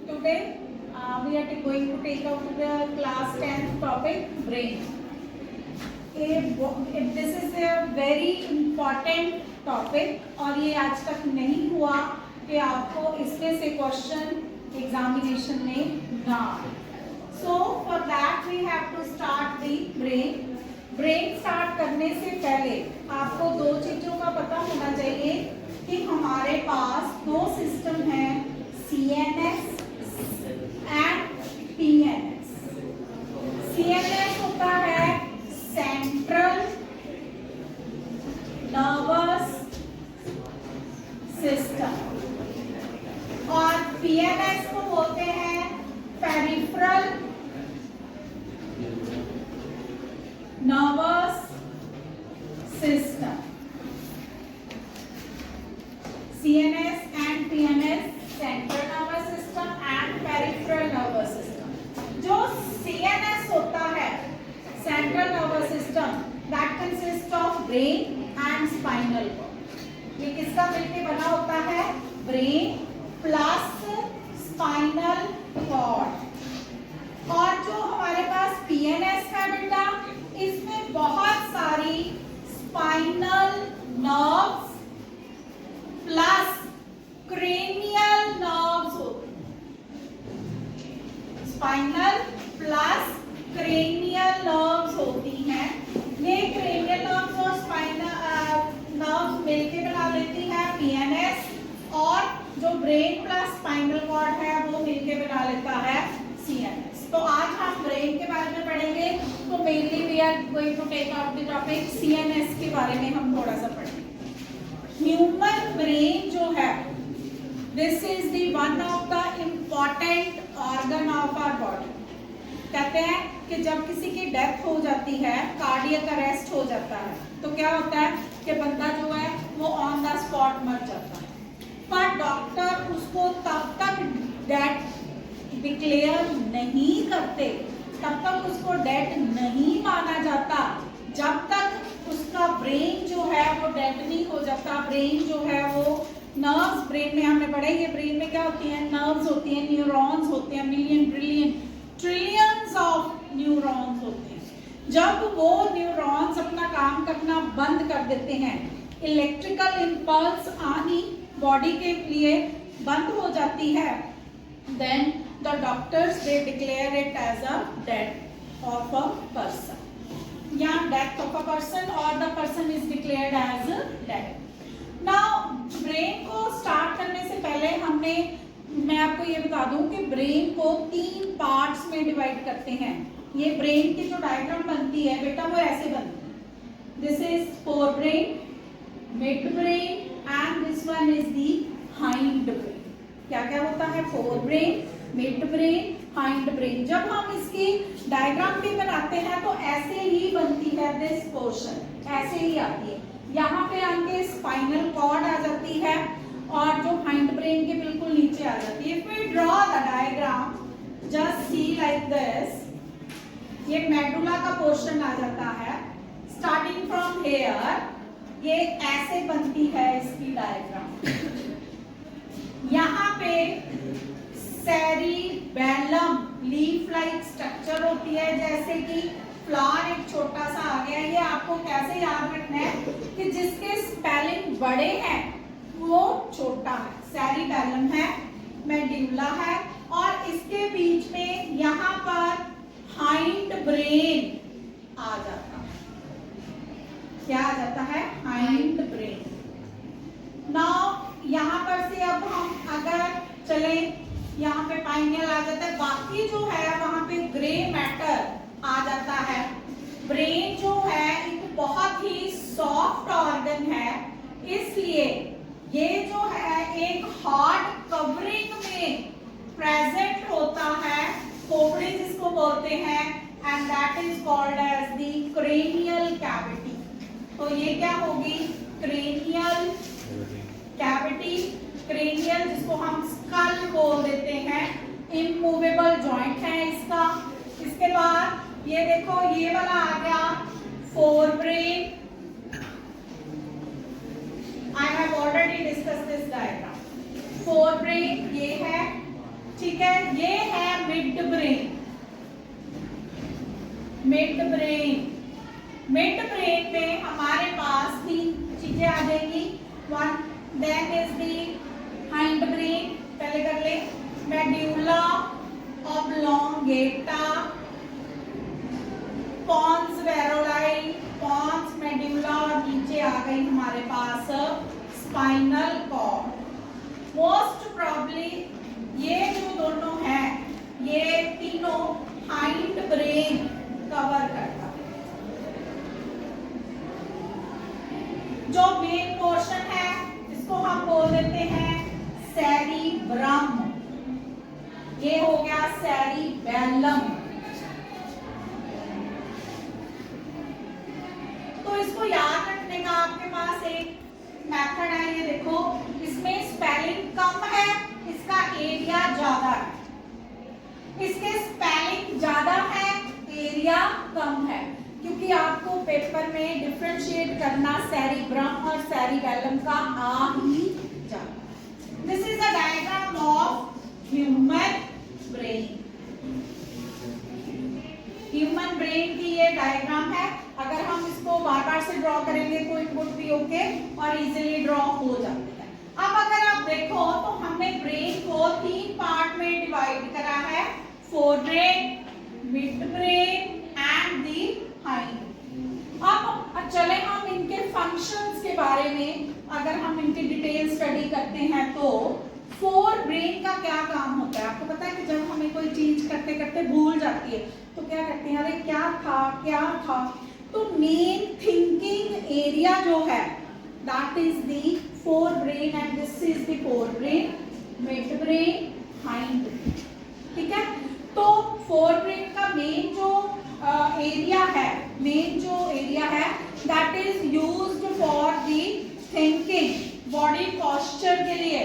Today we are going to take up the class 10th topic, brain. This is a very important topic और ये आज तक नहीं हुआ कि आपको इसमें से क्वेश्चन एग्जामिनेशन में ना आए. So for that we have to start the brain. Brain start करने से पहले आपको दो चीजों का पता होना चाहिए कि हमारे पास दो सिस्टम हैं, CNS एंड PNS. CNS होता है सेंट्रल नर्वस सिस्टम और PNS को बोलते हैं peripheral nervous system. CNS and PNS, central nervous system and peripheral nervous system. जो CNS होता है, central nervous system, that consist of brain and spinal cord. ये किसका मिलके बना होता है? Brain plus spinal cord. और जो हमारे पास PNS है बेटा, इसमें बहुत सारी spinal nerves plus cranial nerves होती हैं. स्पाइनल प्लस क्रेनियल नर्व्स होती हैं. ये क्रेनियल नर्व्स और स्पाइनल नर्व्स मिलकर बना लेती है PNS और जो ब्रेन प्लस स्पाइनल कॉर्ड है वो मिलकर बना लेता है CNS. तो आज हम ब्रेन के बारे में पढ़ेंगे. तो mainly we are going to take out the topic CNS के बारे में हम थोड़ा सा पढ़ेंगे. ह्यूमन ब्रेन जो है, this is the one of the important organ of our body. कहते हैं कि जब किसी की डेथ हो जाती है, कार्डियक अरेस्ट हो जाता है, तो क्या होता है कि बंदा जो है वो ऑन द स्पॉट मर जाता है. पर डॉक्टर उसको तब तक डेथ डिक्लेयर नहीं करते, तब तक उसको डेड नहीं माना जाता जब तक उसका ब्रेन जो है वो डेड नहीं हो जाता. ब्रेन जो है वो नर्व्स, ब्रेन में हमने पढ़ा ये ब्रेन में क्या होती है, नर्व्स होती हैं, न्यूरॉन्स होते हैं, million trillion trillions of neurons होते हैं. जब वो न्यूरॉन्स अपना काम करना बंद कर देते हैं, इलेक्ट्रिकल इंपल्स आनी बॉडी के लिए बंद हो जाती है, then the doctors they declare it as a death of a person. Yeah, death of a person or the person is declared as dead. Now brain को start करने से पहले मैं आपको ये बता दूं कि ब्रेन को 3 पार्ट्स में डिवाइड करते हैं. ये ब्रेन की जो डायग्राम बनती है बेटा वो ऐसे बनती है. This is fore brain, mid brain and this one is the hind brain. क्या क्या होता है? Fore brain, mid brain, hind brain. जब हम इसकी डायग्राम भी बनाते हैं तो ऐसे ही बनती है. दिस पोर्शन ऐसे ही आती है. यहाँ पे आके स्पाइनल कॉर्ड आ जाती है और जो हाइंड ब्रेन के बिल्कुल नीचे आ जाती है. If we draw the diagram, just see like this, ये मेडुला का पोर्शन आ जाता है. स्टार्टिंग फ्रॉम हेयर, ये ऐसे बनती है इसकी डायग्राम. यहाँ पे सेरिबेलम लीफ लाइक स्ट्रक्चर होती है, जैसे कि फ्लावर एक छोटा सा आ गया. ये आपको कैसे याद रखना है कि जिसके स्पेलिंग बड़े हैं वो छोटा है. सेरिबेलम है, मेडुला है और इसके बीच में यहाँ पर हाइंड ब्रेन आ जाता है. क्या आ जाता है? Hind brain. नाउ यहाँ पर से अब हम अगर चले, यहाँ पे पाइनियल आ जाता है, बाकी जो है वहां पे ग्रे मैटर आ जाता है. ब्रेन जो है एक बहुत ही सॉफ्ट ऑर्गन है, इसलिए ये जो है एक हार्ड कवरिंग में प्रेजेंट होता है, खोपड़ी जिसको बोलते हैं, and that is called as the cranial cavity. तो ये क्या होगी? Cranial cavity. क्रेनियल जिसको हम स्कल बोल देते हैं, इमूवेबल जॉइंट है इसका. इसके बाद ये देखो, ये वाला आ गया forebrain. I have already discussed this diagram. Forebrain ये है, ठीक है, ये है midbrain. Midbrain, midbrain में हमारे पास 3 चीजें आ जाएंगी। One, then is the hindbrain, पहले कर ले, medulla oblongata, pons varolii, pons medulla, और नीचे आ गई हमारे पास स्पाइनल कॉर्ड। मोस्ट प्रॉब्ली ये जो दोनों हैं, ये तीनों हाइंड ब्रेन कवर करता है। जो मेन पोर्शन है इसको हम बोल देते हैं सेरिब्रम। ये हो गया सेरिबेलम। तो इसको याद रखने का आपके पास एक मेथड है, ये देखो, इसमें स्पेलिंग कम है, इसका एरिया ज्यादा है। इसके स्पेलिंग ज्यादा है, एरिया कम है, क्योंकि आपको पेपर में डिफरेंशिएट करना सेरिब्रम और सेरिबेलम का आ ही जाता। This is a diagram of human brain. Human brain की ये डायग्राम है। अगर हम इसको बार बार से ड्रॉ करेंगे तो इट वुड बी ओके और इजीली ड्रॉ हो जाती है। अब अगर आप देखो तो हमने ब्रेन को 3 पार्ट में डिवाइड करा है, forebrain, mid brain and the hind. अब चले हम इनके फंक्शंस के बारे में अगर हम इनकी डिटेल स्टडी करते हैं तो फोर ब्रेन का क्या काम होता है। आपको पता है कि जब हमें कोई चीज करते करते भूल जाती है तो क्या करते हैं, अरे क्या था। तो मेन थिंकिंग एरिया जो है that is the fore brain and this is the fore brain, mid brain, hind brain. ठीक है, तो फोर ब्रेन का मेन जो एरिया है that is used for the thinking, body posture के लिए।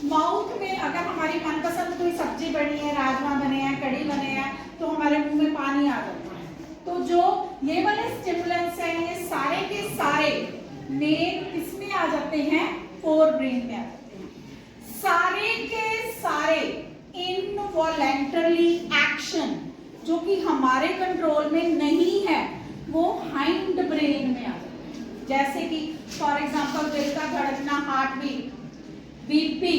माउथ में अगर हमारी मनपसंद कोई सब्जी बनी है, राजमा बने हैं, कढ़ी बने हैं, तो हमारे मुंह में पानी आ जाता है। तो जो ये वाले स्टिमुलेंट्स हैं ये सारे के सारे मेन किसमें आ जाते हैं, फोर ब्रेन में आ जाते हैं। सारे के सारे इनवॉलेंटरली एक्शन जो कि हमारे कंट्रोल में नहीं है वो हाइंड ब्रेन में आ जाते हैं। जैसे कि फॉर एग्जांपल दिल का धड़कना, heart beat, BP,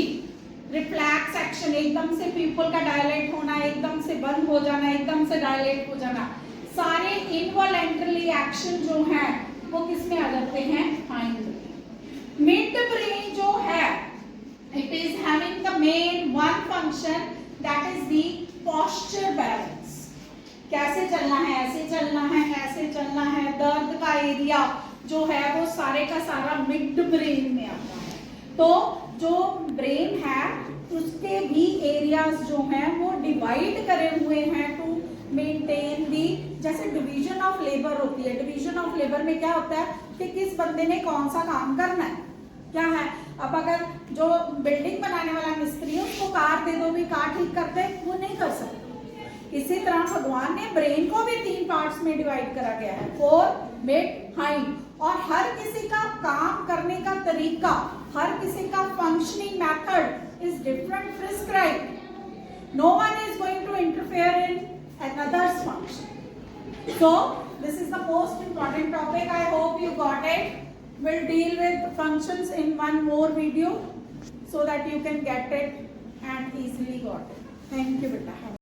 reflex action, एकदम से पीपल का डायलेट होना, एकदम से बंद हो जाना, एकदम से डायलेट हो जाना, सारे इनवॉलेंटरली एक्शन जो है वो किस में आ जाते हैं, हाइंड ब्रेन। मिड ब्रेन जो है it is having the main one function that is the posture balance. कैसे चलना है, ऐसे चलना है, ऐसे चलना है। दर्द का एरिया जो है वो सारे का सारा मिड ब्रेन में आता है। तो जो ब्रेन है उसके भी एरियाज जो हैं वो डिवाइड करे हुए हैं टू मेंटेन दी, जैसे डिवीजन ऑफ लेबर होती है। डिवीजन ऑफ लेबर में क्या होता है कि किस बंदे ने कौन सा काम करना है, क्या है। अब अगर जो बिल्डिंग बनाने वाला मिस्त्री है उसको कार दे दो भी कार ठीक कर दे, वो नहीं कर सकते। इसी तरह भगवान ने ब्रेन को भी 3 पार्ट्स में डिवाइड करा गया है, फोर, मिड, हाइंड। और हर किसी का काम करने का तरीका, हर किसी का functioning method is different prescribed. No one is going to interfere in another's function. So this is the most important topic. I hope you got it. We'll deal with functions in one more video so that you can get it and easily got it. Thank you beta.